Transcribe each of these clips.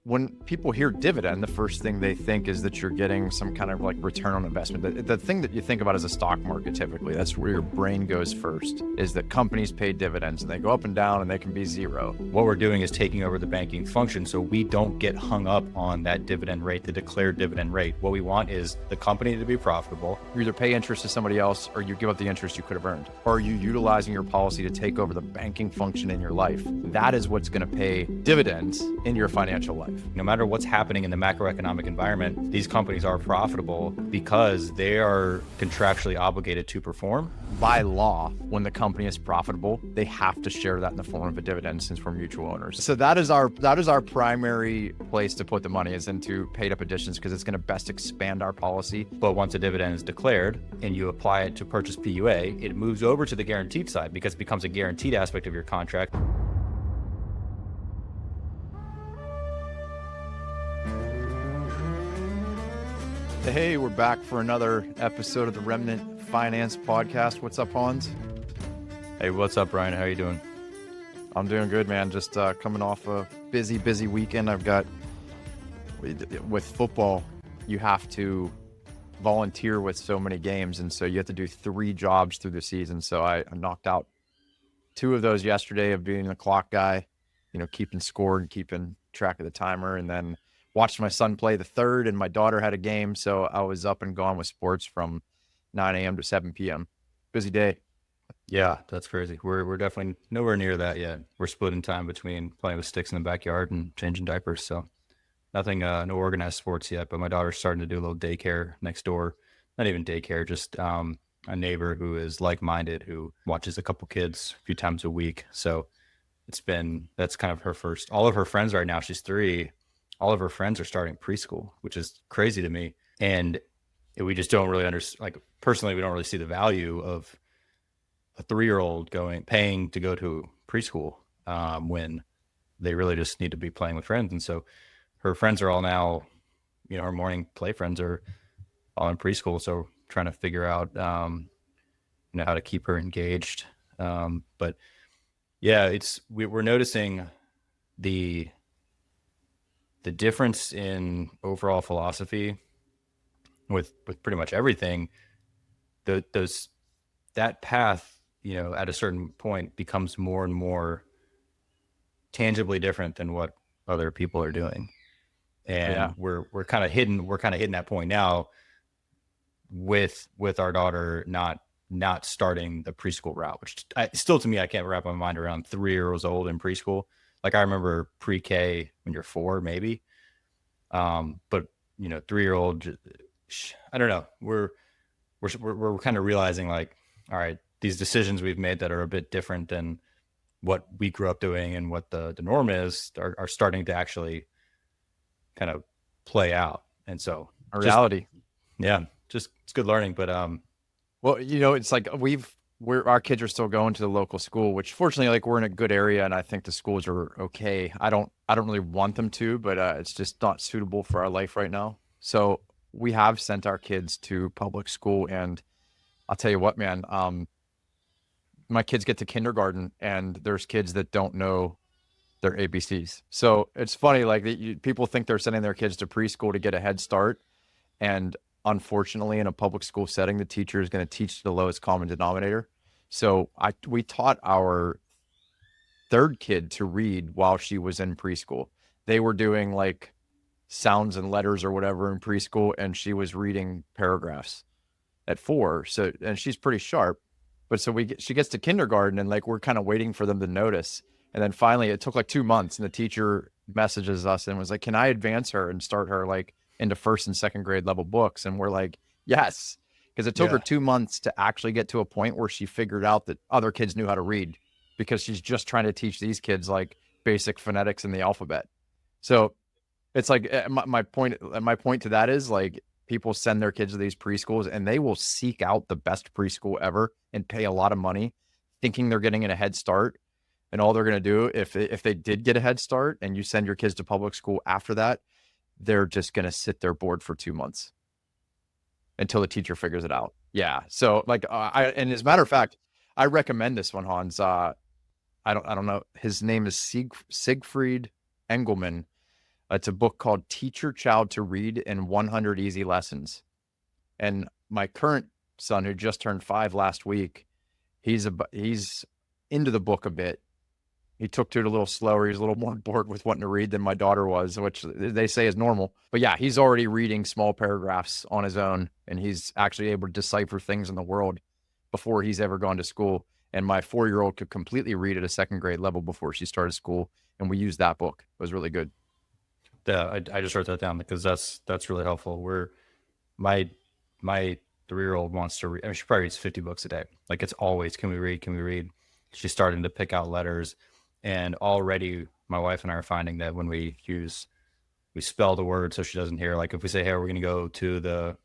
when people hear dividend, the first thing they think is that you're getting some kind of like return on investment. The thing that you think about is a stock market typically. That's where your brain goes first, is that companies pay dividends and they go up and down and they can be zero. What we're doing is taking over the banking function so we don't get hung up on that dividend rate, the declared dividend rate. What we want is the company to be profitable. You either pay interest to somebody else or you give up the interest you could have earned. Or are you utilizing your policy to take over the banking function in your life? That is what's going to pay dividends in your financial life. No matter what's happening in the macroeconomic environment, these companies are profitable because they are contractually obligated to perform. By law, when the company is profitable, they have to share that in the form of a dividend since we're mutual owners. So that is our primary place to put the money, is into paid up additions, because it's going to best expand our policy. But once a dividend is declared and you apply it to purchase PUA, it moves over to the guaranteed side because it becomes a guaranteed aspect of your contract. Hey, we're back for another episode of the Remnant Finance Podcast. What's up, Hans? Hey, what's up, Brian? How are you doing? I'm doing good, man. Just coming off a busy weekend. I've got, with football, you have to volunteer with so many games, and so you have to do 3 jobs through the season. So I knocked out 2 of those yesterday, of being a clock guy, keeping score and keeping track of the timer, and then watched my son play the 3rd, and my daughter had a game, so I was up and gone with sports from 9 a.m. to 7 p.m. Busy day. Yeah, that's crazy. We're definitely nowhere near that yet. We're splitting time between playing with sticks in the backyard and changing diapers, so nothing, no organized sports yet, but my daughter's starting to do a little daycare next door. Not even daycare, just a neighbor who is like-minded, who watches a couple kids a few times a week. So that's kind of her first. All of her friends right now, she's 3, all of her friends are starting preschool, which is crazy to me. And we just don't really understand, like, personally, we don't really see the value of a 3-year-old paying to go to preschool when they really just need to be playing with friends. And so her friends are all now, her morning play friends are all in preschool. So trying to figure out, how to keep her engaged. But yeah, we're noticing the difference in overall philosophy with pretty much everything. That path, at a certain point becomes more and more tangibly different than what other people are doing. And yeah, we're kind of hitting that point now with our daughter not starting the preschool route, which still, to me, I can't wrap my mind around 3 years old in preschool. Like, I remember pre-K when you're 4, maybe. But 3-year-old, I don't know. We're kind of realizing, like, all right, these decisions we've made that are a bit different than what we grew up doing and what the norm is are starting to actually kind of play out. And so a reality. Just it's good learning. But well, it's like our kids are still going to the local school, which fortunately, like, we're in a good area, and I think the schools are okay. I don't really want them to, but it's just not suitable for our life right now. So we have sent our kids to public school, and I'll tell you what, man, my kids get to kindergarten, and there's kids that don't know their ABCs. So it's funny, like, people think they're sending their kids to preschool to get a head start, and unfortunately, in a public school setting, the teacher is going to teach the lowest common denominator. So we taught our 3rd kid to read while she was in preschool. They were doing like sounds and letters or whatever in preschool, and she was reading paragraphs at 4. So, and she's pretty sharp. But so she gets to kindergarten, and like, we're kind of waiting for them to notice. And then finally, it took like 2 months, and the teacher messages us and was like, "Can I advance her and start her like into 1st and 2nd grade level books?" And we're like, yes, because it took her 2 months to actually get to a point where she figured out that other kids knew how to read, because she's just trying to teach these kids like basic phonetics in the alphabet. So it's like, my point to that is, like, people send their kids to these preschools, and they will seek out the best preschool ever and pay a lot of money thinking they're getting a head start. And all they're going to do, if they did get a head start and you send your kids to public school after that, they're just going to sit there bored for 2 months until the teacher figures it out. Yeah. So like, and as a matter of fact, I recommend this one, Hans. I don't know. His name is Siegfried Engelman. It's a book called Teach Your Child to Read in 100 Easy Lessons. And my current son, who just turned 5 last week, he's into the book a bit. He took to it a little slower. He's a little more bored with wanting to read than my daughter was, which they say is normal. But yeah, he's already reading small paragraphs on his own, and he's actually able to decipher things in the world before he's ever gone to school. And my 4-year-old could completely read at a second grade level before she started school, and we used that book. It was really good. Yeah, I just wrote that down because that's really helpful. My my 3-year-old wants to read. I mean, she probably reads 50 books a day. Like it's always, can we read? Can we read? She's starting to pick out letters, and already my wife and I are finding that when we spell the word so she doesn't hear. Like if we say, "Hey, we're going to go to the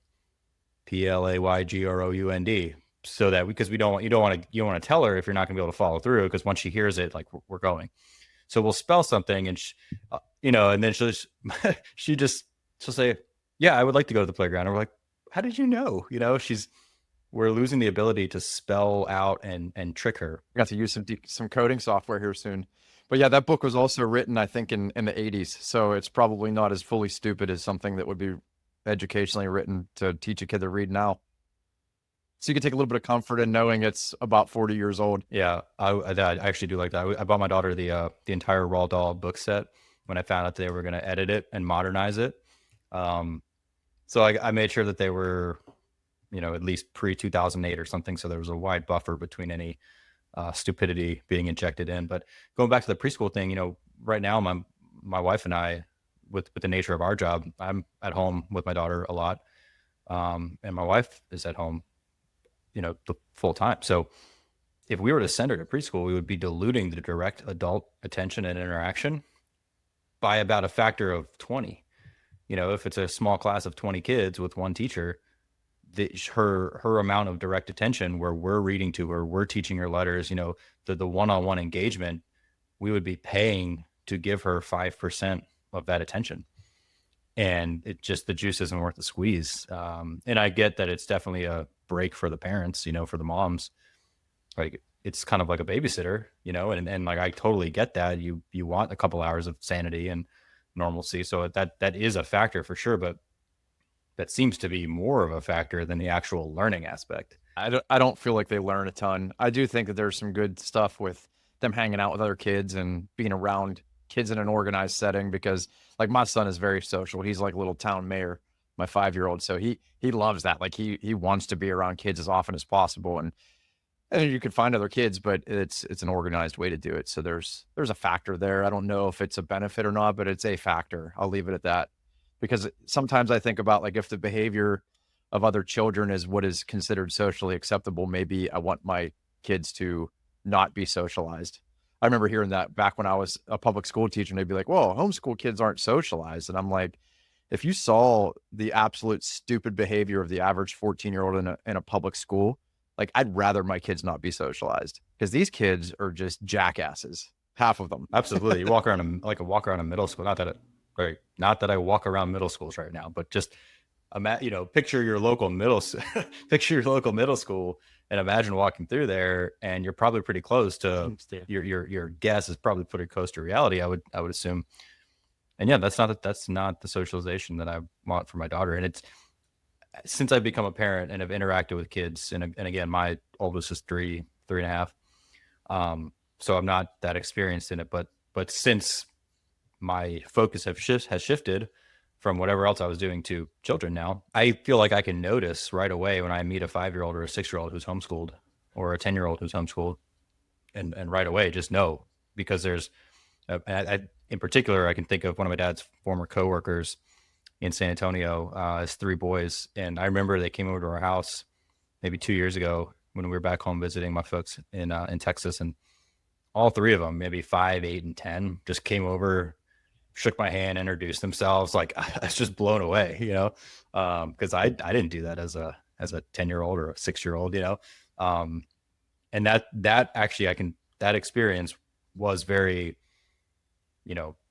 PLAYGROUND," so that because you don't want to tell her if you're not going to be able to follow through, because once she hears it, like we're going. So we'll spell something, and and then she'll say, "Yeah, I would like to go to the playground." And we're like, "How did you know?" We're losing the ability to spell out and trick her. I got to use some coding software here soon. But yeah, that book was also written, I think, in the 80s. So it's probably not as fully stupid as something that would be educationally written to teach a kid to read now. So you can take a little bit of comfort in knowing it's about 40 years old. Yeah, I actually do like that. I bought my daughter the entire Roald Dahl book set when I found out they were going to edit it and modernize it. So I made sure that they were, at least pre 2008 or something. So there was a wide buffer between any stupidity being injected in. But going back to the preschool thing, right now my wife and I, with the nature of our job, I'm at home with my daughter a lot, and my wife is at home, the full time. So if we were to send her to preschool, we would be diluting the direct adult attention and interaction by about a factor of 20. If it's a small class of 20 kids with one teacher, her amount of direct attention where we're reading to her, we're teaching her letters, the one-on-one engagement, we would be paying to give her 5% of that attention. And the juice isn't worth the squeeze. And I get that it's definitely a break for the parents, for the moms. Like it's kind of like a babysitter, and like I totally get that. You want a couple hours of sanity and normalcy. So that is a factor for sure, but that seems to be more of a factor than the actual learning aspect. I don't feel like they learn a ton. I do think that there's some good stuff with them hanging out with other kids and being around kids in an organized setting, because like my son is very social. He's like a little town mayor, my 5-year-old. So he loves that. Like he wants to be around kids as often as possible. And you could find other kids, but it's an organized way to do it. So there's a factor there. I don't know if it's a benefit or not, but it's a factor. I'll leave it at that. Because sometimes I think about like if the behavior of other children is what is considered socially acceptable, maybe I want my kids to not be socialized. I remember hearing that back when I was a public school teacher, and they'd be like, "Well, homeschool kids aren't socialized." And I'm like, if you saw the absolute stupid behavior of the average 14-year-old in a public school, like I'd rather my kids not be socialized, because these kids are just jackasses, half of them. Absolutely. You walk around walk around a middle school. Not that I walk around middle schools right now, but just picture your local picture your local middle school and imagine walking through there, and you're probably pretty close to your guess is probably pretty close to reality. I would assume. And yeah, that's not the socialization that I want for my daughter. And it's since I've become a parent and have interacted with kids, and again, my oldest is 3.5. So I'm not that experienced in it, but since my focus has shifted from whatever else I was doing to children now, I feel like I can notice right away when I meet a 5-year-old or a 6-year-old who's homeschooled or a 10-year-old who's homeschooled, and right away just know, because there's, in particular, I can think of one of my dad's former coworkers in San Antonio, has 3 boys. And I remember they came over to our house maybe 2 years ago when we were back home visiting my folks in Texas, and all 3 of them, maybe 5, 8, and 10, just came over, shook my hand, introduced themselves. Like I was just blown away, because I didn't do that as a 10-year-old or a 6-year-old, and that actually that experience was very,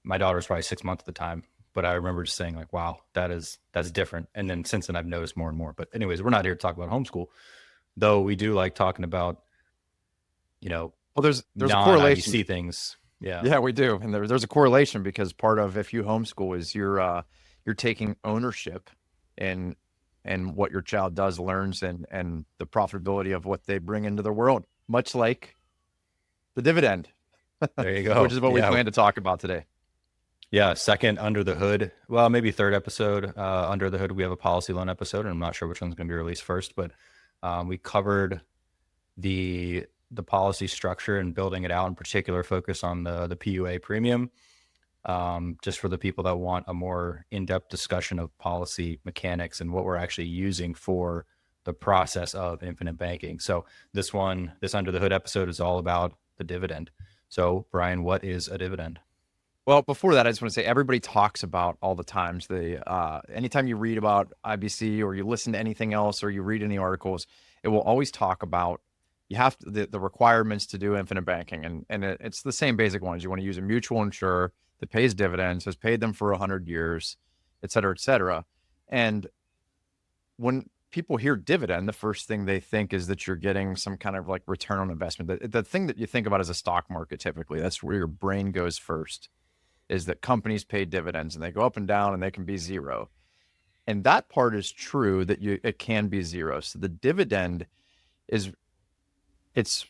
my daughter was probably 6 months at the time, but I remember just saying like, wow, that's different. And then since then I've noticed more and more. But anyways, we're not here to talk about homeschool, though we do like talking about, Well, there's a correlation. non-IBC things. Yeah. Yeah, we do. And there's a correlation because part of if you homeschool is you're taking ownership in what your child does, learns, and the profitability of what they bring into the world, much like the dividend, There you which go. is what we Yeah. plan to talk about today. Yeah. Second under the hood. Well, maybe third episode. Under the hood, we have a policy loan episode, and I'm not sure which one's going to be released first, but we covered the policy structure and building it out, in particular focus on the PUA premium, just for the people that want a more in-depth discussion of policy mechanics and what we're actually using for the process of infinite banking. So this under the hood episode is all about the dividend. So Brian, what is a dividend? Well, before that, I just want to say everybody talks about all the times anytime you read about IBC or you listen to anything else or you read any articles, it will always talk about you have the requirements to do infinite banking, and it's the same basic ones. You want to use a mutual insurer that pays dividends, has paid them for 100 years, et cetera, et cetera. And when people hear dividend, the first thing they think is that you're getting some kind of like return on investment. The thing that you think about is a stock market. Typically, that's where your brain goes first, is that companies pay dividends and they go up and down and they can be zero. And that part is true, that it can be zero. So the dividend is it's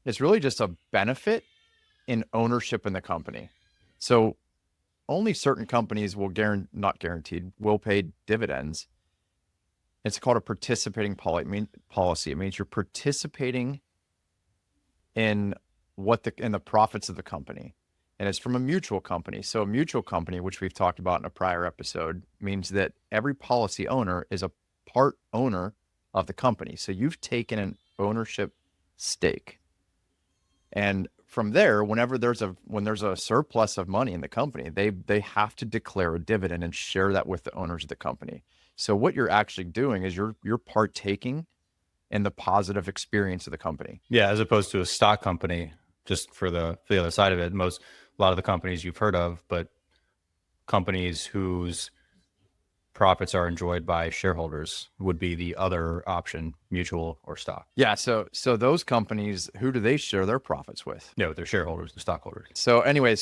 it's really just a benefit in ownership in the company. So only certain companies will not guaranteed will pay dividends. It's called a participating policy. It means you're participating in in the profits of the company. And it's from a mutual company. So a mutual company, which we've talked about in a prior episode, means that every policy owner is a part owner of the company. So you've taken an ownership stake. And from there, when there's a surplus of money in the company, they have to declare a dividend and share that with the owners of the company. So what you're actually doing is you're partaking in the positive experience of the company. Yeah, as opposed to a stock company, just for the other side of it. A lot of the companies you've heard of, but companies whose profits are enjoyed by shareholders would be the other option, mutual or stock. Yeah, so those companies, who do they share their profits with? No, they're shareholders, the stockholders. So anyway,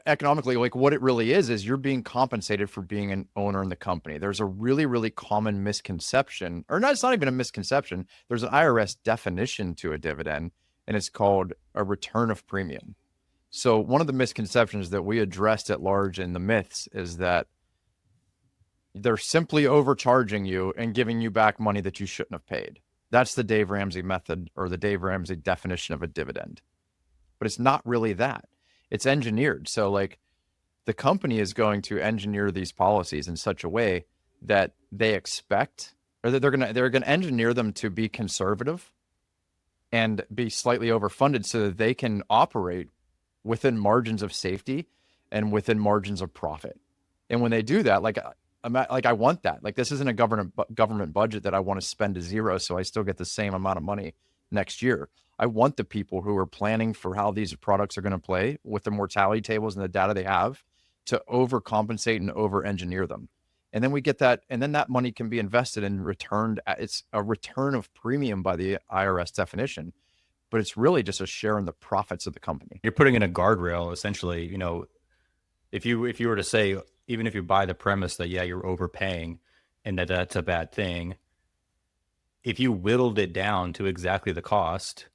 economically, like what it really is you're being compensated for being an owner in the company. There's a really, really common misconception, or not, it's not even a misconception. There's an IRS definition to a dividend, and it's called a return of premium. So one of the misconceptions that we addressed at large in the myths is that they're simply overcharging you and giving you back money that you shouldn't have paid. That's the Dave Ramsey method, or the Dave Ramsey definition of a dividend. But it's not really that. It's engineered. So like the company is going to engineer these policies in such a way that they expect, or that they're going to engineer them to be conservative and be slightly overfunded so that they can operate within margins of safety and within margins of profit. And when they do that, I want that. Like, this isn't a government budget that I want to spend to zero so I still get the same amount of money next year. I want the people who are planning for how these products are going to play with the mortality tables and the data they have to overcompensate and over-engineer them. And then we get that, and then that money can be invested and returned. It's a return of premium by the IRS definition, but it's really just a share in the profits of the company. You're putting in a guardrail, essentially. If you were to say, even if you buy the premise that, yeah, you're overpaying and that's a bad thing, if you whittled it down to exactly the cost,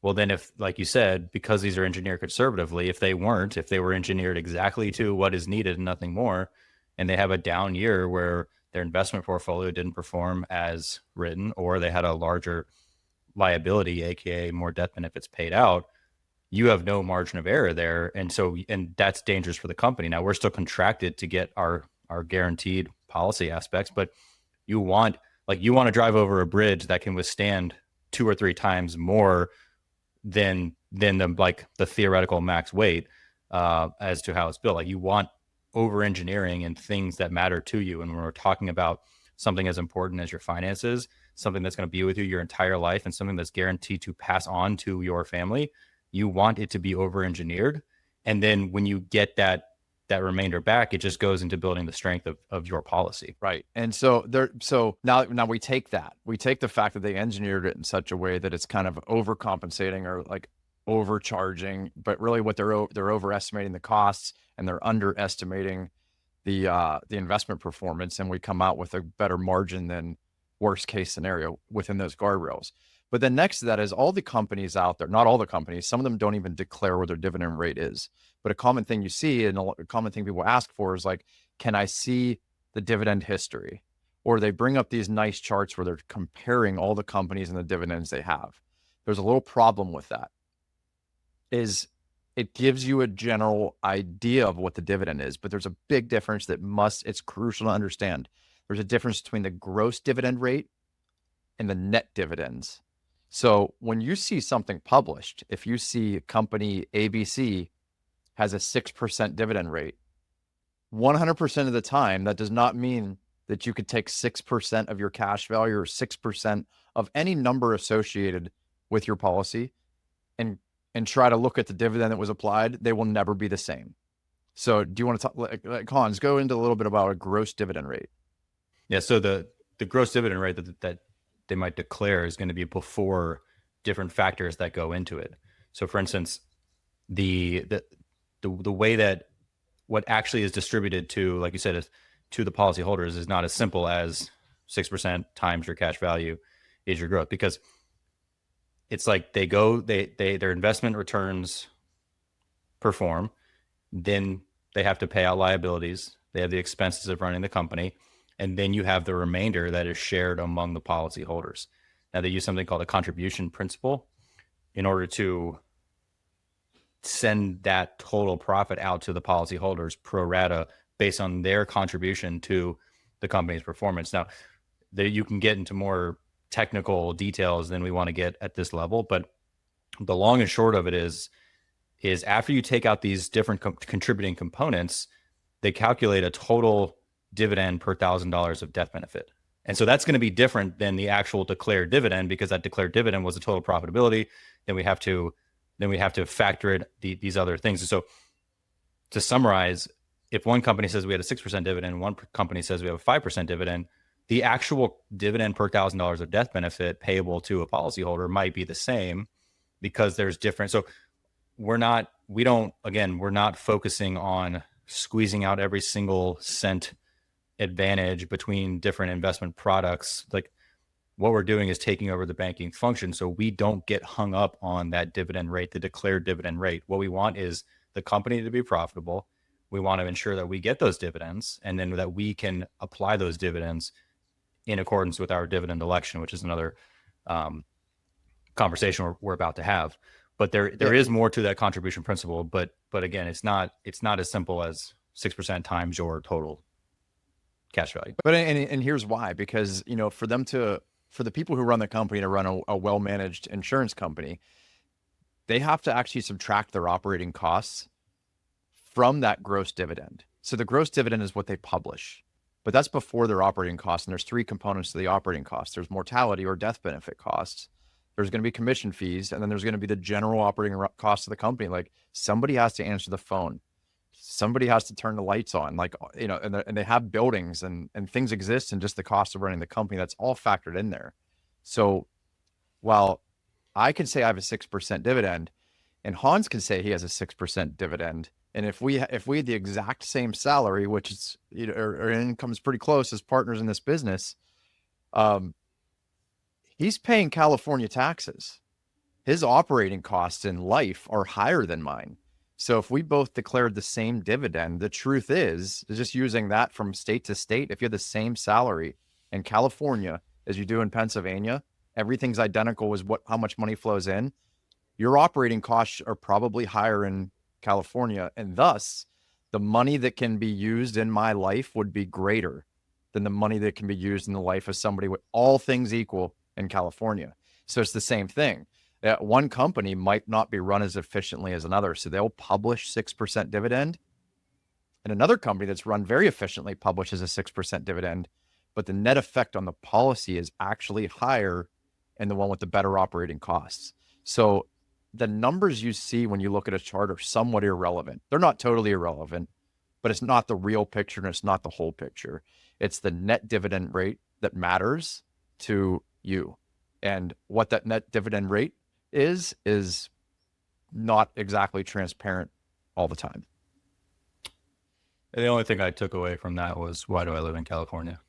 well, then if, like you said, because these are engineered conservatively, if they were engineered exactly to what is needed and nothing more, and they have a down year where their investment portfolio didn't perform as written, or they had a larger liability, aka more death benefits paid out, you have no margin of error there. And that's dangerous for the company. Now, we're still contracted to get our guaranteed policy aspects, but you want to drive over a bridge that can withstand 2 or 3 times more than the theoretical max weight, as to how it's built. Like, you want over engineering and things that matter to you. And when we're talking about something as important as your finances, something that's going to be with you your entire life, and something that's guaranteed to pass on to your family, you want it to be over engineered. And then when you get that remainder back, it just goes into building the strength of your policy. Right. And so now we take the fact that they engineered it in such a way that it's kind of overcompensating, or like overcharging, but really what they're overestimating the costs and they're underestimating the investment performance, and we come out with a better margin than worst case scenario within those guardrails. But then next to that is all the companies out there, not all the companies, some of them don't even declare what their dividend rate is. But a common thing you see and a common thing people ask for is like, can I see the dividend history? Or they bring up these nice charts where they're comparing all the companies and the dividends they have. There's a little problem with that is it gives you a general idea of what the dividend is, but there's a big difference it's crucial to understand. There's a difference between the gross dividend rate and the net dividends. So when you see something published, if you see company ABC has a 6% dividend rate, 100% of the time, that does not mean that you could take 6% of your cash value or 6% of any number associated with your policy and try to look at the dividend that was applied. They will never be the same. So do you want to talk, like Hans, go into a little bit about a gross dividend rate? Yeah. So the gross dividend rate that they might declare is going to be before different factors that go into it. So for instance, the way that what actually is distributed to, like you said, to the policyholders is not as simple as 6% times your cash value is your growth, because it's like their investment returns perform, then they have to pay out liabilities, they have the expenses of running the company, and then you have the remainder that is shared among the policyholders. Now they use something called a contribution principle in order to send that total profit out to the policyholders pro rata based on their contribution to the company's performance. Now, you can get into more technical details than we want to get at this level, but the long and short of it is after you take out these different contributing components, they calculate a total dividend per $1,000 of death benefit. And so that's going to be different than the actual declared dividend, because that declared dividend was the total profitability. Then we have to factor in these other things. And so to summarize, if one company says we had a 6% dividend, one company says we have a 5% dividend, the actual dividend per $1,000 of death benefit payable to a policyholder might be the same, because there's different. So we're not focusing on squeezing out every single cent advantage between different investment products. Like, what we're doing is taking over the banking function, so we don't get hung up on that dividend rate, the declared dividend rate. What we want is the company to be profitable. We want to ensure that we get those dividends, and then that we can apply those dividends in accordance with our dividend election, which is another conversation we're about to have. But there is more to that contribution principle. But again, it's not as simple as 6% times your total cash value. But and here's why, because for the people who run the company to run a well-managed insurance company, they have to actually subtract their operating costs from that gross dividend. So the gross dividend is what they publish, but that's before their operating costs. And there's three components to the operating costs. There's mortality or death benefit costs. There's going to be commission fees. And then there's going to be the general operating costs of the company. Like, somebody has to answer the phone. Somebody has to turn the lights on, and they have buildings and things exist, and just the cost of running the company, that's all factored in there. So while I can say I have a 6% dividend, and Hans can say he has a 6% dividend, and if we had the exact same salary, which is our income's pretty close as partners in this business, he's paying California taxes. His operating costs in life are higher than mine. So if we both declared the same dividend, the truth is just using that from state to state, if you have the same salary in California as you do in Pennsylvania, everything's identical with how much money flows in. Your operating costs are probably higher in California, and thus the money that can be used in my life would be greater than the money that can be used in the life of somebody with all things equal in California. So it's the same thing. One company might not be run as efficiently as another, so they'll publish 6% dividend, and another company that's run very efficiently publishes a 6% dividend, but the net effect on the policy is actually higher in the one with the better operating costs. So the numbers you see when you look at a chart are somewhat irrelevant. They're not totally irrelevant, but it's not the real picture, and it's not the whole picture. It's the net dividend rate that matters to you. And what that net dividend rate is not exactly transparent all the time. The only thing I took away from that was, why do I live in California?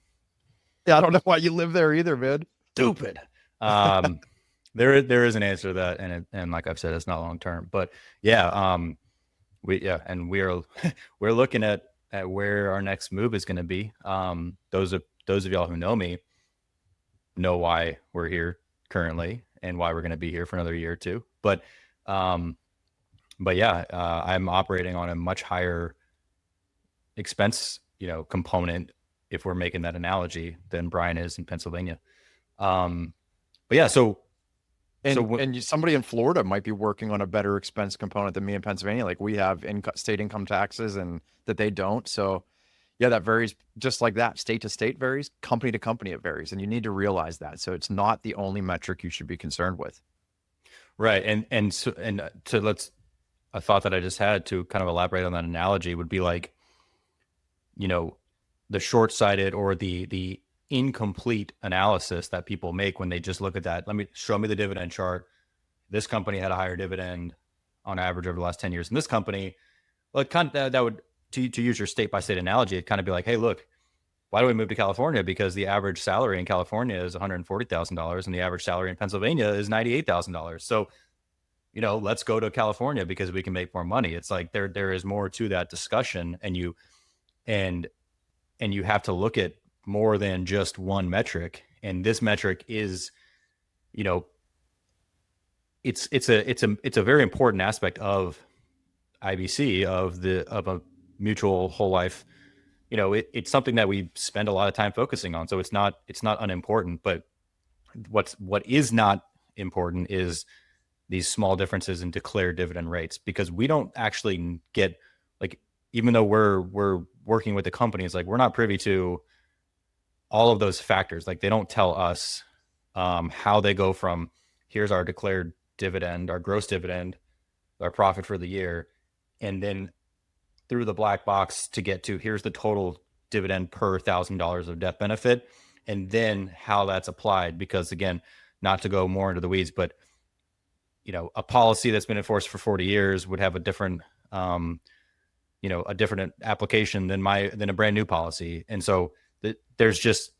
Yeah, I don't know why you live there either, man. Stupid. Um, there is an answer to that, and like I've said, it's not long term. But yeah, and we're we're looking at where our next move is going to be. Those of y'all who know me know why we're here currently and why we're going to be here for another year or two. Um, but yeah, I'm operating on a much higher expense, component, if we're making that analogy, than Brian is in Pennsylvania. But yeah, Somebody in Florida might be working on a better expense component than me in Pennsylvania. Like we have state income taxes and that they don't. So yeah, that varies just like that. State to state varies, company to company it varies. And you need to realize that. So it's not the only metric you should be concerned with. right. To let's a thought that I just had to kind of elaborate on that analogy would be like, the short-sighted or the incomplete analysis that people make when they just look at that. Show me the dividend chart. This company had a higher dividend on average over the last 10 years. And this company, well, that would, to use your state by state analogy, it'd kind of be like, hey, look, why do we move to California? Because the average salary in California is $140,000 and the average salary in Pennsylvania is $98,000. So, let's go to California because we can make more money. It's like there is more to that discussion, and you have to look at more than just one metric. And this metric is, it's a very important aspect of IBC, of a mutual whole life. It's something that we spend a lot of time focusing on. So it's not unimportant, but what is not important is these small differences in declared dividend rates, because we don't actually get, like, even though we're working with the companies, like, we're not privy to all of those factors. Like, they don't tell us how they go from, here's our declared dividend, our gross dividend, our profit for the year, and then through the black box to get to, here's the total dividend per $1,000 of death benefit, and then how that's applied. Because again, not to go more into the weeds, but a policy that's been enforced for 40 years would have a different a different application than a brand new policy. And so there's just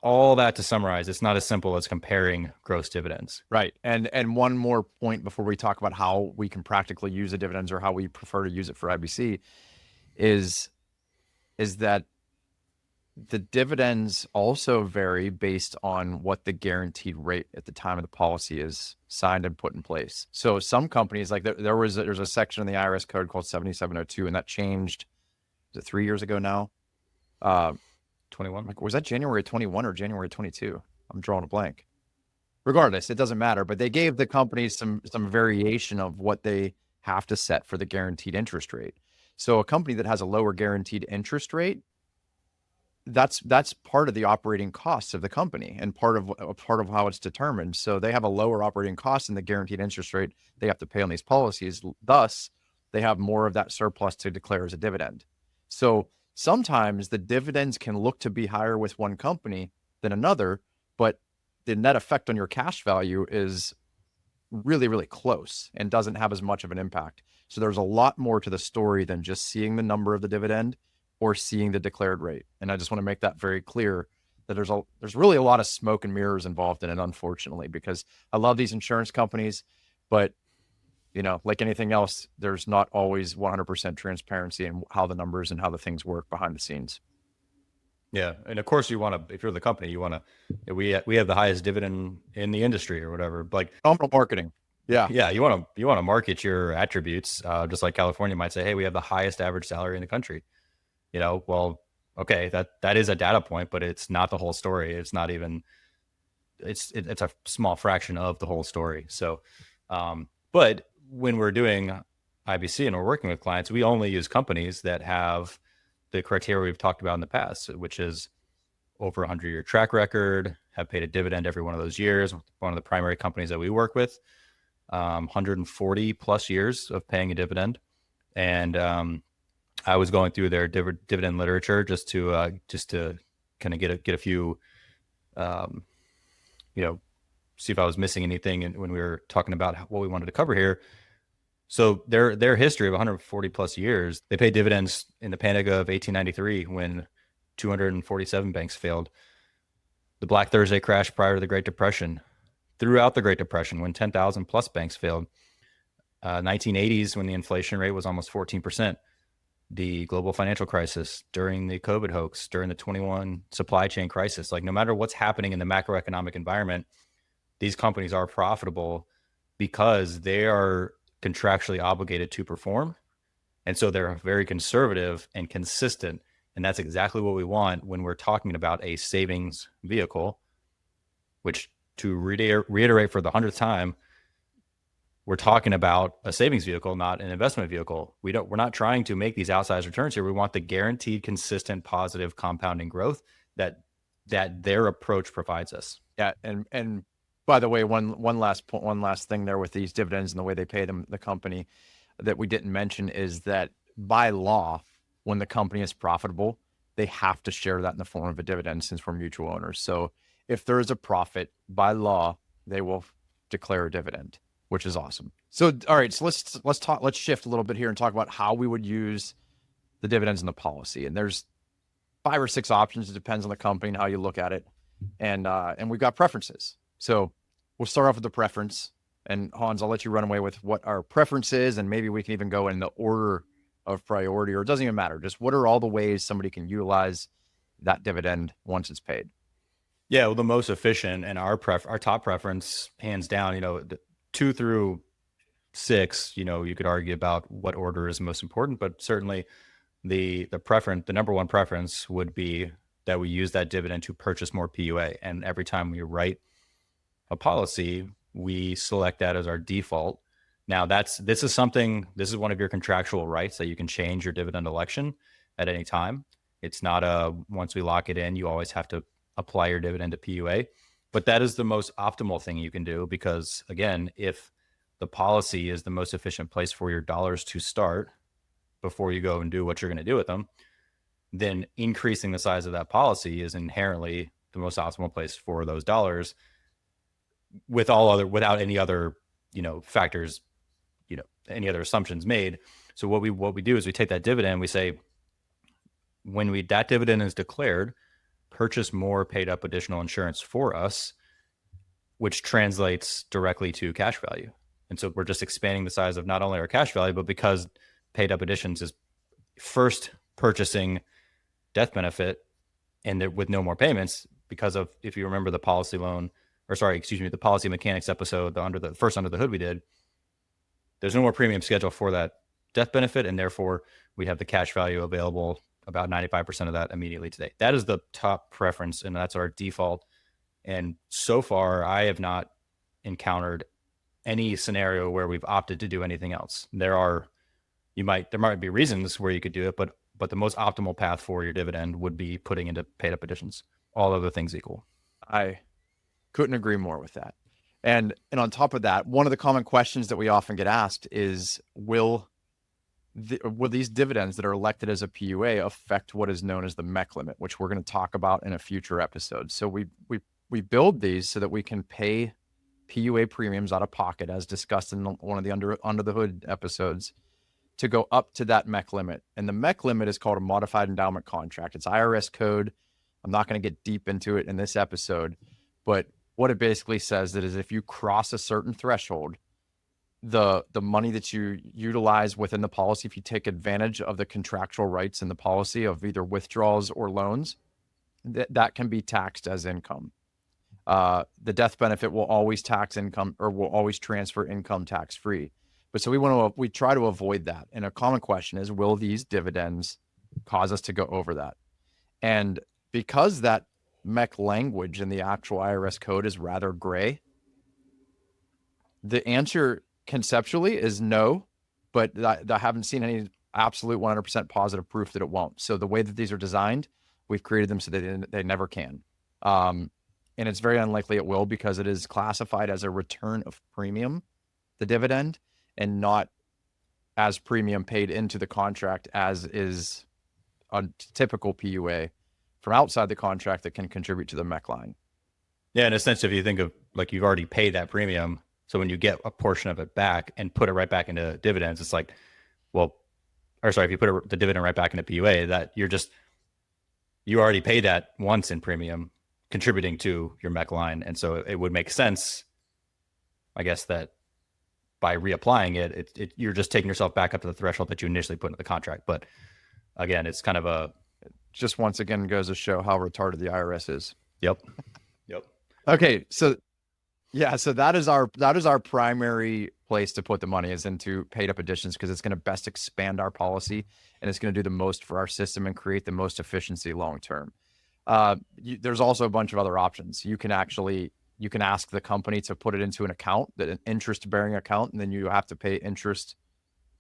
all that to summarize. It's not as simple as comparing gross dividends. Right. And one more point before we talk about how we can practically use the dividends or how we prefer to use it for IBC is that the dividends also vary based on what the guaranteed rate at the time of the policy is signed and put in place. So some companies, like there's a section in the IRS code called 7702, and that changed, was it 3 years ago now? 21. Like, was that January 21 or January 22? I'm drawing a blank. Regardless, it doesn't matter. But they gave the companies some variation of what they have to set for the guaranteed interest rate. So a company that has a lower guaranteed interest rate, that's part of the operating costs of the company and part of how it's determined. So they have a lower operating cost than the guaranteed interest rate they have to pay on these policies. Thus, they have more of that surplus to declare as a dividend. So sometimes the dividends can look to be higher with one company than another, but the net effect on your cash value is really, really close and doesn't have as much of an impact. So there's a lot more to the story than just seeing the number of the dividend or seeing the declared rate. And I just want to make that very clear, that there's really a lot of smoke and mirrors involved in it, unfortunately, because I love these insurance companies, but like anything else, there's not always 100% transparency in how the numbers and how the things work behind the scenes. Yeah, and of course you want to, if you're the company, you want to. We have the highest dividend in the industry or whatever. Like, phenomenal marketing. Yeah, yeah, you want to market your attributes, just like California might say, hey, we have the highest average salary in the country. Well, okay, that is a data point, but it's not the whole story. It's not even. It's a small fraction of the whole story. So, but when we're doing IBC and we're working with clients, we only use companies that have the criteria we've talked about in the past, which is over a 100-year track record, have paid a dividend every one of those years. One of the primary companies that we work with, 140 plus years of paying a dividend. And I was going through their dividend literature just to kind of get a few, see if I was missing anything when we were talking about what we wanted to cover here. So their history of 140 plus years, they paid dividends in the panic of 1893 when 247 banks failed. The Black Thursday crash prior to the Great Depression, throughout the Great Depression when 10,000 plus banks failed. 1980s when the inflation rate was almost 14%. The global financial crisis, during the COVID hoax, during the 21 supply chain crisis. Like, no matter what's happening in the macroeconomic environment, these companies are profitable because they are contractually obligated to perform. And so they're very conservative and consistent. And that's exactly what we want when we're talking about a savings vehicle, which, to reiterate for the 100th time, we're talking about a savings vehicle, not an investment vehicle. We're not trying to make these outsized returns here. We want the guaranteed, consistent, positive compounding growth that their approach provides us. Yeah, and by the way, one last point, one last thing there with these dividends and the way they pay them, the company, that we didn't mention is that by law, when the company is profitable, they have to share that in the form of a dividend since we're mutual owners. So if there is a profit, by law, they will declare a dividend, which is awesome. So all right, so let's shift a little bit here and talk about how we would use the dividends in the policy. And there's 5 or 6 options. It depends on the company and how you look at it. And we've got preferences. So we'll start off with the preference. And Hans, I'll let you run away with what our preference is, and maybe we can even go in the order of priority, or it doesn't even matter. Just what are all the ways somebody can utilize that dividend once it's paid? Yeah, well, the most efficient and our top preference, hands down, 2 through 6, you could argue about what order is most important, but certainly the number one preference would be that we use that dividend to purchase more PUA. And every time we write a policy, we select that as our default. Now, this is one of your contractual rights that you can change your dividend election at any time. It's not once we lock it in, you always have to apply your dividend to PUA. But that is the most optimal thing you can do because, again, if the policy is the most efficient place for your dollars to start before you go and do what you're going to do with them, then increasing the size of that policy is inherently the most optimal place for those dollars without any other, factors, any other assumptions made. So what we do is we take that dividend, we say, when that dividend is declared, purchase more paid up additional insurance for us, which translates directly to cash value. And so we're just expanding the size of not only our cash value, but because paid up additions is first purchasing death benefit and with no more payments, because of, if you remember the policy mechanics episode, under the hood we did, there's no more premium schedule for that death benefit. And therefore we have the cash value available, about 95% of that immediately today. That is the top preference. And that's our default. And so far I have not encountered any scenario where we've opted to do anything else. There might be reasons where you could do it, but the most optimal path for your dividend would be putting into paid up additions, all other things equal. I couldn't agree more with that. And on top of that, one of the common questions that we often get asked is, will these dividends that are elected as a PUA affect what is known as the MEC limit, which we're going to talk about in a future episode. So we build these so that we can pay PUA premiums out of pocket, as discussed in one of the under the hood episodes, to go up to that MEC limit. And the MEC limit is called a modified endowment contract. It's IRS code. I'm not going to get deep into it in this episode, but what it basically says that is, if you cross a certain threshold, the money that you utilize within the policy, if you take advantage of the contractual rights in the policy of either withdrawals or loans, that can be taxed as income. The death benefit will always tax income, or will always transfer income tax free. But so we try to avoid that. And a common question is, will these dividends cause us to go over that? And because that MEC language in the actual IRS code is rather gray, the answer conceptually is no, but I haven't seen any absolute 100% positive proof that it won't. So the way that these are designed, we've created them so that they never can. And it's very unlikely it will, because it is classified as a return of premium, the dividend, and not as premium paid into the contract, as is a typical PUA from outside the contract that can contribute to the MEC line. Yeah, in a sense, if you think of, like, you've already paid that premium, So when you get a portion of it back and put it right back into dividends, it's like, well, or sorry, if you put the dividend right back into PUA, that you already paid that once in premium, contributing to your MEC line. And so it would make sense, I guess, that by reapplying it, you're just taking yourself back up to the threshold that you initially put into the contract. But again, it's kind of a, Just once again goes to show how retarded the IRS is. yep. Yep. Okay, so yeah, so that is our primary place to put the money, is into paid up additions, because it's going to best expand our policy, and it's going to do the most for our system and create the most efficiency long term. There's also a bunch of other options. You can ask the company to put it into an account, that an interest bearing account, and then you have to pay interest,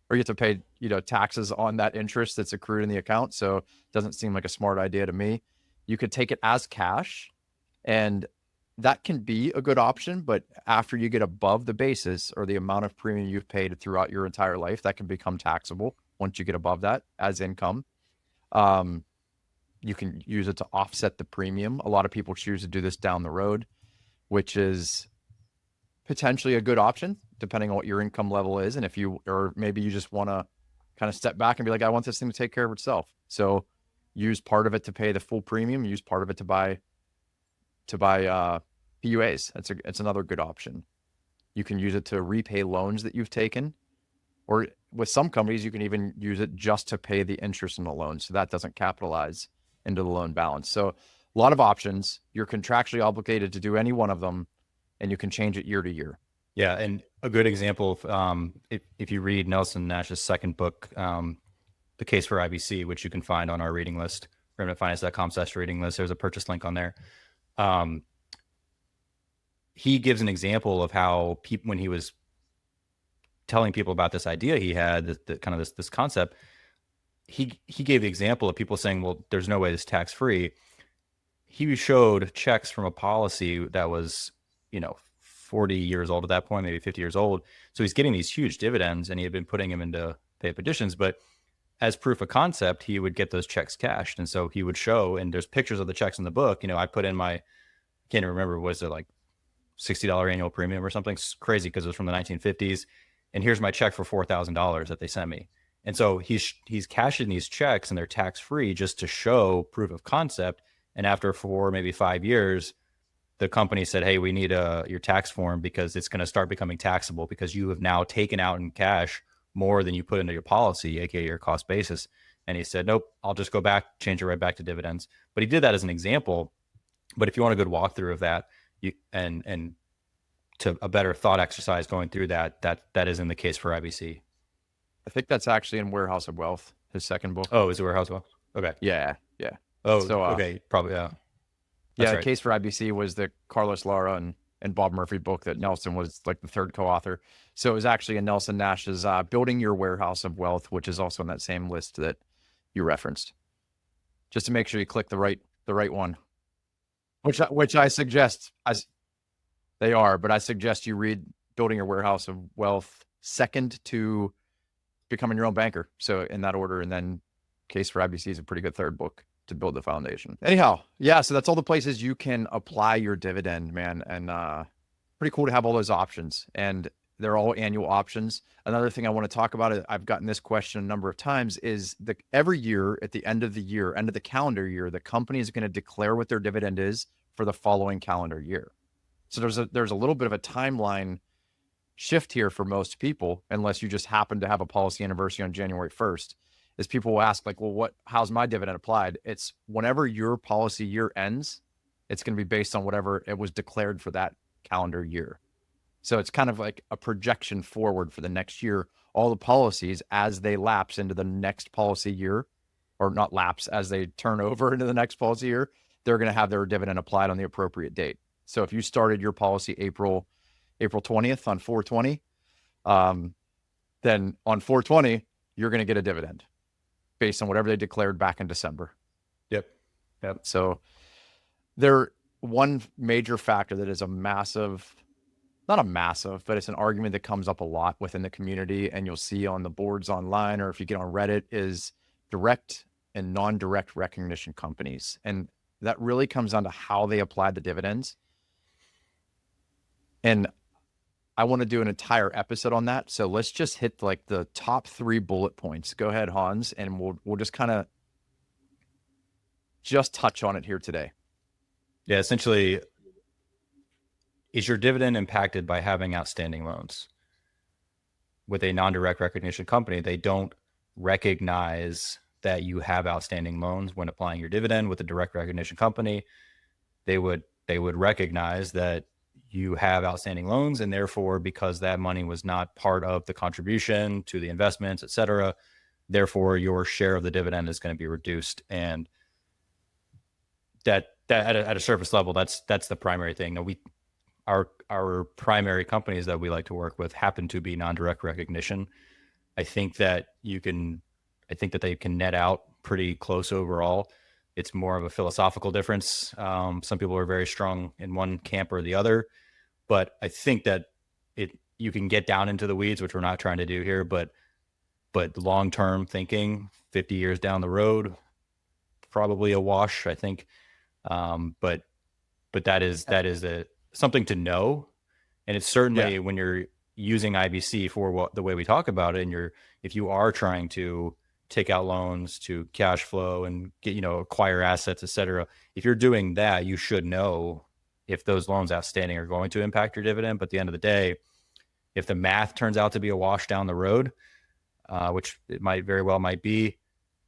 or you have to pay taxes on that interest that's accrued in the account. So it doesn't seem like a smart idea to me. You could take it as cash, and that can be a good option, but after you get above the basis or the amount of premium you've paid throughout your entire life, that can become taxable once you get above that as income. You can use it to offset the premium. A lot of people choose to do this down the road, which is potentially a good option depending on what your income level is. And or maybe you just want to kind of step back and be like, I want this thing to take care of itself. So use part of it to pay the full premium, use part of it to buy PUAs. It's another good option. You can use it to repay loans that you've taken, or with some companies, you can even use it just to pay the interest on the loan. So that doesn't capitalize into the loan balance. So a lot of options. You're contractually obligated to do any one of them, and you can change it year to year. Yeah. And a good example, if you read Nelson Nash's second book, The Case for IBC, which you can find on our reading list, remnantfinance.com/reading list, there's a purchase link on there. He gives an example of how people, when he was telling people about this idea he had, this concept, he gave the example of people saying, well, there's no way this is tax free. He showed checks from a policy that was 40 years old at that point, maybe 50 years old. So he's getting these huge dividends, and he had been putting them into pay up additions, but as proof of concept, he would get those checks cashed. And so he would show, and there's pictures of the checks in the book. I put in I can't remember, was it like $60 annual premium or something crazy, because it was from the 1950s. And here's my check for $4,000 that they sent me. And so he's cashing these checks, and they're tax free, just to show proof of concept. And after 4, maybe 5 years, the company said, hey, we need your tax form, because it's going to start becoming taxable, because you have now taken out in cash more than you put into your policy, aka your cost basis. And he said, nope, I'll just go back, change it right back to dividends. But he did that as an example. But if you want a good walkthrough of that, and to a better thought exercise going through that is in The Case for IBC. I think that's actually in Warehouse of Wealth, his second book. Oh, is it Warehouse of Wealth? Okay. Yeah. Oh, so, okay. Probably, yeah. Yeah, That's The right. Case for IBC was the Carlos Lara and Bob Murphy book that Nelson was like the third co-author. So it was actually in Nelson Nash's Building Your Warehouse of Wealth, which is also in that same list that you referenced. Just to make sure you click the right one, which I suggest, as they are, but I suggest you read Building Your Warehouse of Wealth second to Becoming Your Own Banker. So in that order, and then Case for IBC is a pretty good third book to build the foundation. Anyhow, yeah, so that's all the places you can apply your dividend, man. And pretty cool to have all those options. And they're all annual options. Another thing I want to talk about, I've gotten this question a number of times, is every year at the end of the calendar year, the company is going to declare what their dividend is for the following calendar year. So there's a little bit of a timeline shift here for most people, unless you just happen to have a policy anniversary on January 1st. Is people will ask, like, well, how's my dividend applied? It's whenever your policy year ends, it's going to be based on whatever it was declared for that calendar year. So it's kind of like a projection forward for the next year. All the policies, as they lapse into the next policy year, or not lapse, as they turn over into the next policy year, they're going to have their dividend applied on the appropriate date. So if you started your policy April 20th on 4/20, then on 4/20, you're going to get a dividend based on whatever they declared back in December. Yep. So one major factor that is not a massive, but it's an argument that comes up a lot within the community, and you'll see on the boards online, or if you get on Reddit, is direct and non-direct recognition companies. And that really comes down to how they apply the dividends. And I want to do an entire episode on that. So let's just hit like the top 3 bullet points. Go ahead, Hans, and we'll just kind of just touch on it here today. Yeah, essentially, is your dividend impacted by having outstanding loans? With a non-direct recognition company, they don't recognize that you have outstanding loans when applying your dividend. With a direct recognition company, they would recognize that you have outstanding loans, and therefore, because that money was not part of the contribution to the investments, et cetera, therefore your share of the dividend is going to be reduced. And that at a surface level, that's the primary thing. Now, our primary companies that we like to work with happen to be non-direct recognition. I think that they can net out pretty close overall. It's more of a philosophical difference. Some people are very strong in one camp or the other, but I think that you can get down into the weeds, which we're not trying to do here, but long-term thinking, 50 years down the road, probably a wash, I think. But that is something to know. And it's certainly when you're using IBC for the way we talk about it, and if you are trying to take out loans to cash flow and get, acquire assets, et cetera, if you're doing that, you should know if those loans outstanding are going to impact your dividend. But at the end of the day, if the math turns out to be a wash down the road, which it might very well might be,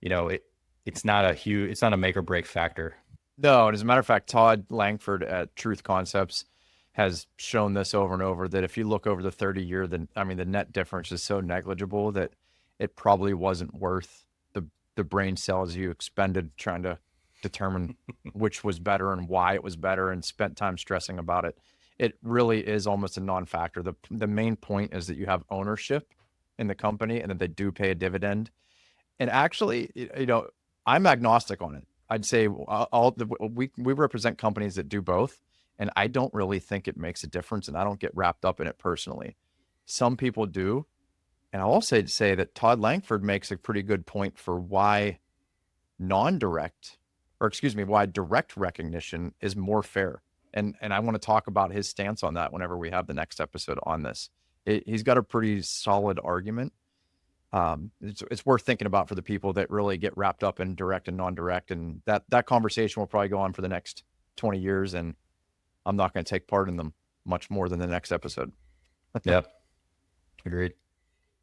it's not a make or break factor. No, and as a matter of fact, Todd Langford at Truth Concepts has shown this over and over, that if you look over the 30-year, the net difference is so negligible that it probably wasn't worth the brain cells you expended trying to determine which was better and why it was better, and spent time stressing about it. It really is almost a non-factor. The main point is that you have ownership in the company and that they do pay a dividend. And actually, I'm agnostic on it. I'd say we represent companies that do both, and I don't really think it makes a difference, and I don't get wrapped up in it personally. Some people do, and I'll also say that Todd Langford makes a pretty good point for why why direct recognition is more fair. And I want to talk about his stance on that whenever we have the next episode on this. He's got a pretty solid argument. It's worth thinking about for the people that really get wrapped up in direct and non-direct, and that conversation will probably go on for the next 20 years, and I'm not going to take part in them much more than the next episode. Yep. Agreed.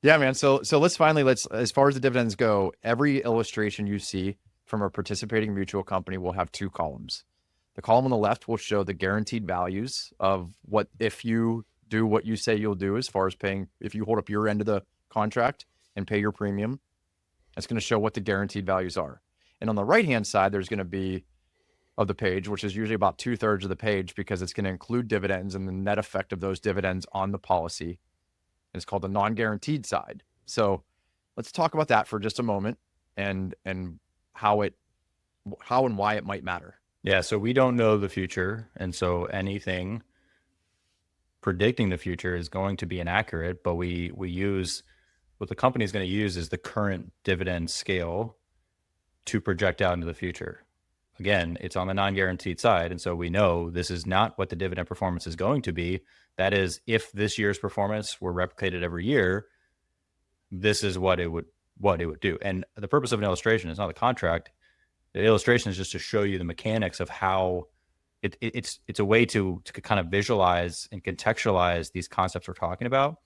Yeah, man. So let's as far as the dividends go, every illustration you see from a participating mutual company will have 2 columns. The column on the left will show the guaranteed values of what, if you do what you say you'll do, as far as paying, if you hold up your end of the contract and pay your premium, it's going to show what the guaranteed values are. And on the right-hand side, there's going to be of the page, which is usually about 2/3 of the page, because it's going to include dividends and the net effect of those dividends on the policy. And it's called the non-guaranteed side. So let's talk about that for just a moment, and how and why it might matter. Yeah. So we don't know the future. And so anything predicting the future is going to be inaccurate, but we use what the company is going to use is the current dividend scale to project out into the future. Again, it's on the non-guaranteed side. And so we know this is not what the dividend performance is going to be. That is, if this year's performance were replicated every year, this is what it would do. And the purpose of an illustration is not the contract. The illustration is just to show you the mechanics of how it's a way to kind of visualize and contextualize these concepts we're talking about.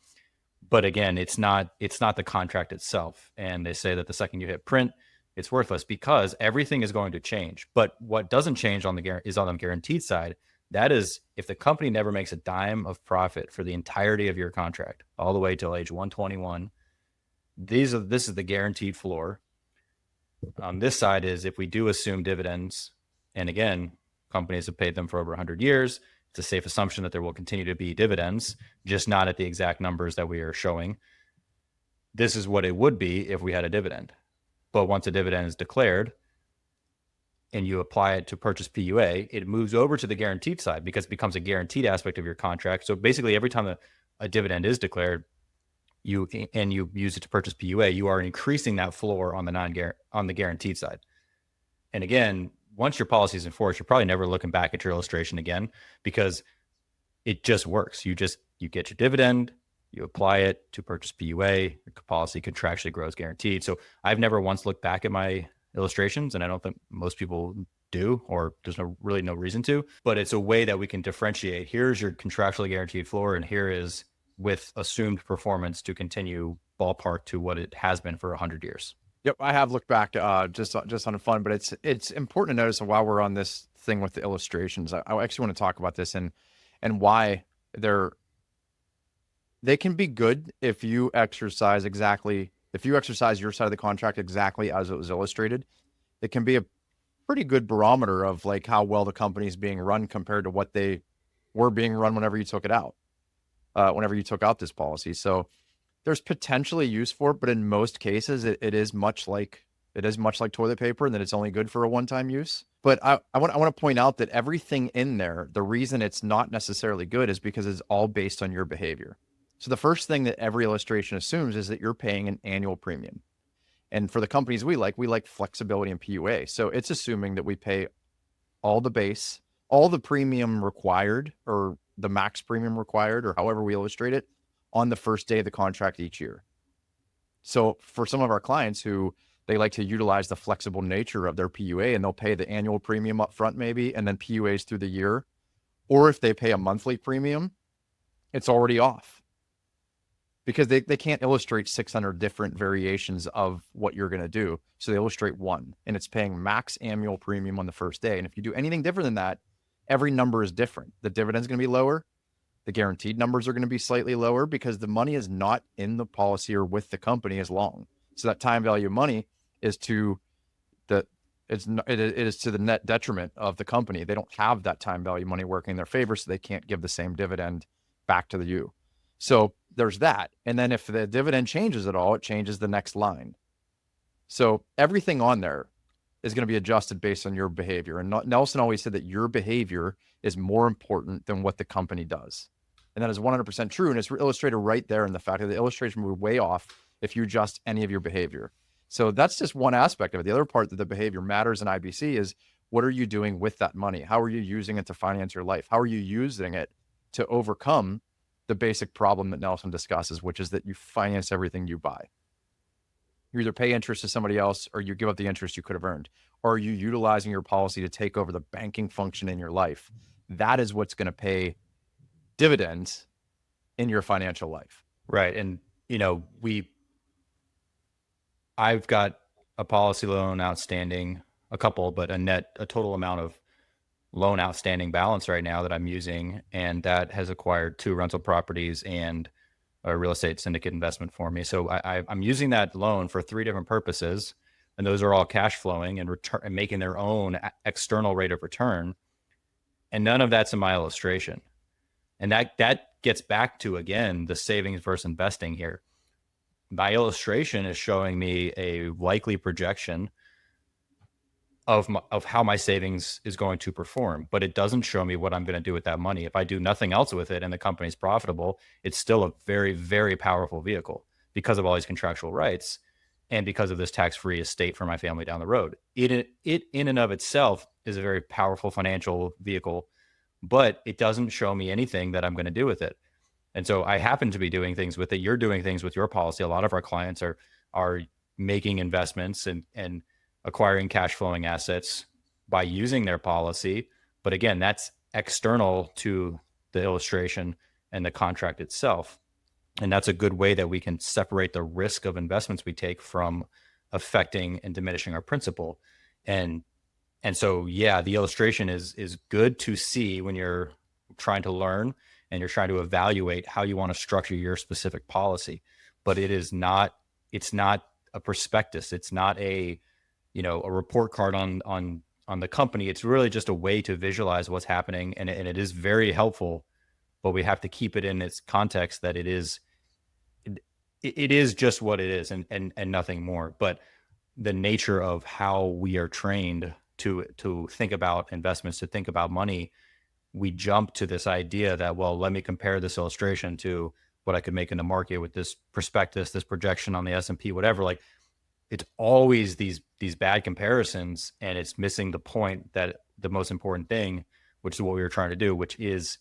But again, it's not the contract itself. And they say that the second you hit print, it's worthless, because everything is going to change. But what doesn't change on the guaranteed side. That is, if the company never makes a dime of profit for the entirety of your contract, all the way till age 121, this is the guaranteed floor. On this side is if we do assume dividends, and again, companies have paid them for over 100 years. It's a safe assumption that there will continue to be dividends, just not at the exact numbers that we are showing. This is what it would be if we had a dividend. But once a dividend is declared and you apply it to purchase PUA, it moves over to the guaranteed side because it becomes a guaranteed aspect of your contract. So basically, every time a dividend is declared, you use it to purchase PUA, you are increasing that floor on the guaranteed side. And again, once your policy is enforced, you're probably never looking back at your illustration again, because it just works. You get your dividend, you apply it to purchase PUA, your policy contractually grows guaranteed. So I've never once looked back at my illustrations, and I don't think most people do, or there's really no reason to, but it's a way that we can differentiate. Here's your contractually guaranteed floor, and here is with assumed performance to continue ballpark to what it has been for 100 years. Yep, I have looked back just on fun, but it's important to notice while we're on this thing with the illustrations, I actually want to talk about this and why they can be good if you exercise your side of the contract exactly as it was illustrated. It can be a pretty good barometer of like how well the company is being run compared to what they were being run whenever you took it out, whenever you took out this policy. So there's potentially use for it, but in most cases, it is much like toilet paper, and that it's only good for a one-time use. But I want to point out that everything in there, the reason it's not necessarily good is because it's all based on your behavior. So the first thing that every illustration assumes is that you're paying an annual premium. And for the companies we like flexibility in PUA. So it's assuming that we pay all the base, all the premium required, or the max premium required, or however we illustrate it, on the first day of the contract each year. So for some of our clients who they like to utilize the flexible nature of their PUA, and they'll pay the annual premium up front maybe, and then PUAs through the year. Or if they pay a monthly premium, it's already off because they can't illustrate 600 different variations of what you're going to do. So they illustrate one, and it's paying max annual premium on the first day. And if you do anything different than that, every number is different. The dividend's going to be lower. The guaranteed numbers are going to be slightly lower because the money is not in the policy or with the company as long. So that time value of money is to it is to the net detriment of the company. They don't have that time value money working in their favor, so they can't give the same dividend back to you. So there's that. And then if the dividend changes at all, it changes the next line. So everything on there is going to be adjusted based on your behavior. And Nelson always said that your behavior is more important than what the company does. And that is 100% true. And it's illustrated right there in the fact that the illustration will be way off if you adjust any of your behavior. So that's just one aspect of it. The other part that the behavior matters in IBC is what are you doing with that money? How are you using it to finance your life? How are you using it to overcome the basic problem that Nelson discusses, which is that you finance everything you buy? You either pay interest to somebody else or you give up the interest you could have earned. Or are you utilizing your policy to take over the banking function in your life? That is what's going to pay dividends in your financial life. Right. And, I've got a policy loan outstanding, a couple, but a total amount of loan outstanding balance right now that I'm using. And that has acquired 2 rental properties and a real estate syndicate investment for me. So I'm using that loan for 3 different purposes. And those are all cash flowing and making their own external rate of return. And none of that's in my illustration. And that gets back to, again, the savings versus investing here. My illustration is showing me a likely projection of how my savings is going to perform, but it doesn't show me what I'm going to do with that money. If I do nothing else with it and the company's profitable, it's still a very, very powerful vehicle because of all these contractual rights and because of this tax-free estate for my family down the road. It in and of itself is a very powerful financial vehicle, but it doesn't show me anything that I'm going to do with it. And so I happen to be doing things with it. You're doing things with your policy. A lot of our clients are making investments and acquiring cash flowing assets by using their policy. But again, that's external to the illustration and the contract itself. And that's a good way that we can separate the risk of investments we take from affecting and diminishing our principal. And so, yeah, the illustration is good to see when you're trying to learn and you're trying to evaluate how you want to structure your specific policy. But it's not a prospectus. It's not a report card on the company. It's really just a way to visualize what's happening. And it is very helpful, but we have to keep it in its context that it is just what it is and nothing more. But the nature of how we are trained to think about investments, to think about money, we jump to this idea that, well, let me compare this illustration to what I could make in the market with this prospectus, this projection on the S&P, whatever. Like, it's always these bad comparisons, and it's missing the point that the most important thing, which is what we were trying to do, which is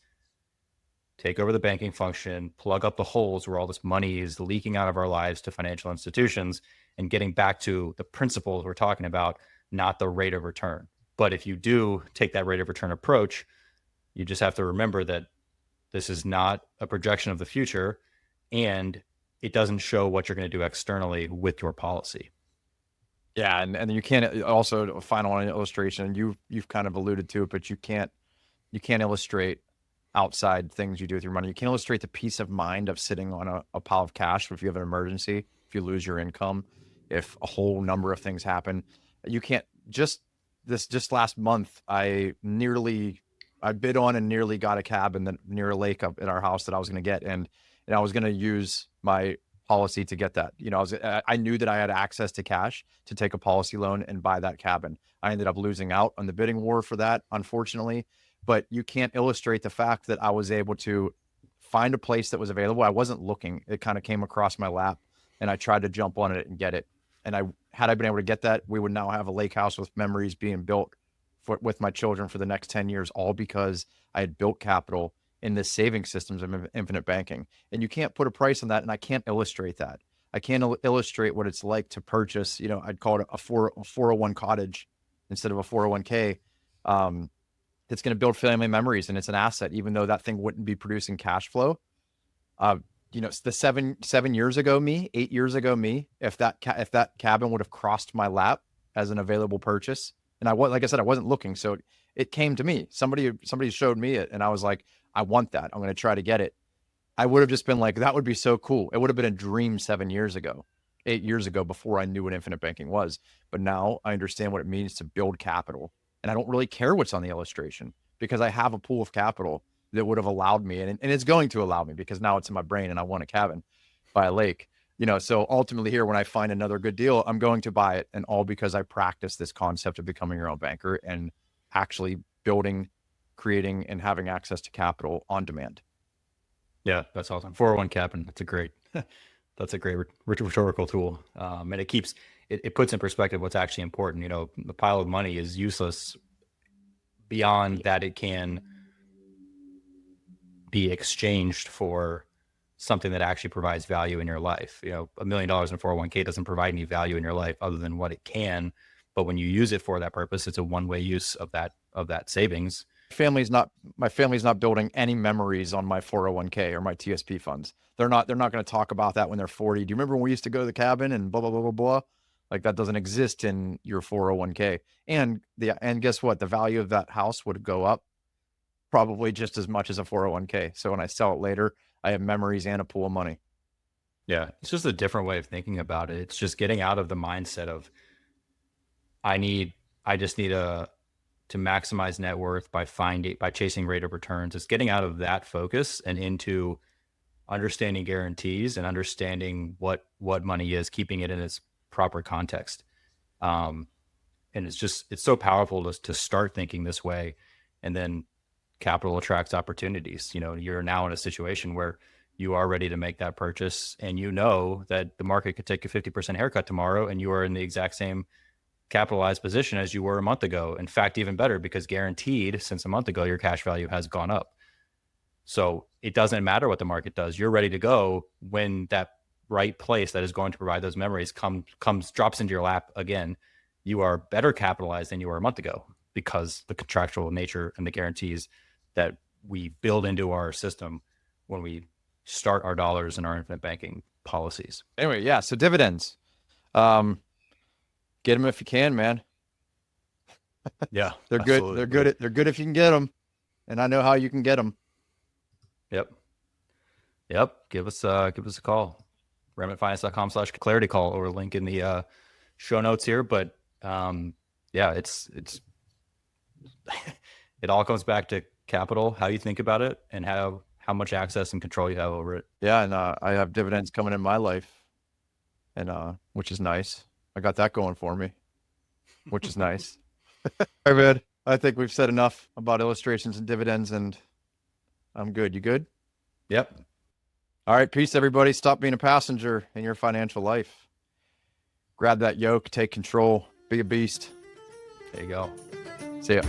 take over the banking function, plug up the holes where all this money is leaking out of our lives to financial institutions, and getting back to the principles we're talking about, not the rate of return. But if you do take that rate of return approach, you just have to remember that this is not a projection of the future, and it doesn't show what you're going to do externally with your policy. Yeah, and you can't also a final illustration. You've kind of alluded to it, but you can't illustrate outside things you do with your money. You can't illustrate the peace of mind of sitting on a pile of cash if you have an emergency, if you lose your income, if a whole number of things happen. You can't just last month I bid on and nearly got a cabin near a lake up in our house that I was going to get, and I was going to use my policy to get that. I knew that I had access to cash to take a policy loan and buy that cabin. I ended up losing out on the bidding war for that, unfortunately. But you can't illustrate the fact that I was able to find a place that was available. I wasn't looking. It kind of came across my lap, and I tried to jump on it and get it. And had I been able to get that, we would now have a lake house with memories being built with my children for the next 10 years, all because I had built capital in this saving systems of infinite banking. And you can't put a price on that, and I can't illustrate that. I can't illustrate what it's like to purchase, I'd call it a 401 cottage instead of a 401k. It's going to build family memories, and it's an asset, even though that thing wouldn't be producing cash flow. The 7 years ago me, 8 years ago me, if that cabin would have crossed my lap as an available purchase, and like I said, I wasn't looking, so it came to me. Somebody showed me it, and I was like, I want that. I'm going to try to get it. I would have just been like, that would be so cool. It would have been a dream 7 years ago, 8 years ago, before I knew what infinite banking was. But now I understand what it means to build capital. And I don't really care what's on the illustration because I have a pool of capital that would have allowed me, and it's going to allow me because now it's in my brain and I want a cabin by a lake. So ultimately here, when I find another good deal, I'm going to buy it, and all because I practice this concept of becoming your own banker and actually building, creating, and having access to capital on demand. Yeah, that's awesome. 401 cabin. That's a great rhetorical tool. And it puts in perspective what's actually important. The pile of money is useless beyond that it can be exchanged for something that actually provides value in your life. $1 million in 401k doesn't provide any value in your life other than what it can. But when you use it for that purpose, it's a one-way use of that savings. My family's not building any memories on my 401k or my TSP funds. They're not going to talk about that when they're 40. Do you remember when we used to go to the cabin and blah, blah, blah, blah, blah? Like, that doesn't exist in your 401k. And guess what? The value of that house would go up probably just as much as a 401k. So when I sell it later, I have memories and a pool of money. Yeah. It's just a different way of thinking about it. It's just getting out of the mindset of, I just need to maximize net worth by chasing rate of returns. It's getting out of that focus and into understanding guarantees and understanding what money is, keeping it in its proper context. And it's so powerful to start thinking this way, and then capital attracts opportunities. You're now in a situation where you are ready to make that purchase, and that the market could take a 50% haircut tomorrow, and you are in the exact same capitalized position as you were a month ago. In fact, even better, because guaranteed, since a month ago, your cash value has gone up. So it doesn't matter what the market does. You're ready to go when that right place that is going to provide those memories drops into your lap again. You are better capitalized than you were a month ago because the contractual nature and the guarantees that we build into our system when we start our dollars in our infinite banking policies. Anyway, yeah. So dividends, get them if you can, man. Yeah, they're good. They're good if you can get them, and I know how you can get them. Yep. Give us a call. remnantfinance.com/clarity call, or link in the show notes here. But yeah, it's it all comes back to capital, how you think about it, and how much access and control you have over it. Yeah, and I have dividends coming in my life, and which is nice. I got that going for me, which is nice. All right, man. I think we've said enough about illustrations and dividends, and I'm good. You good? Yep. All right. Peace, everybody. Stop being a passenger in your financial life. Grab that yoke, take control, be a beast. There you go. See ya.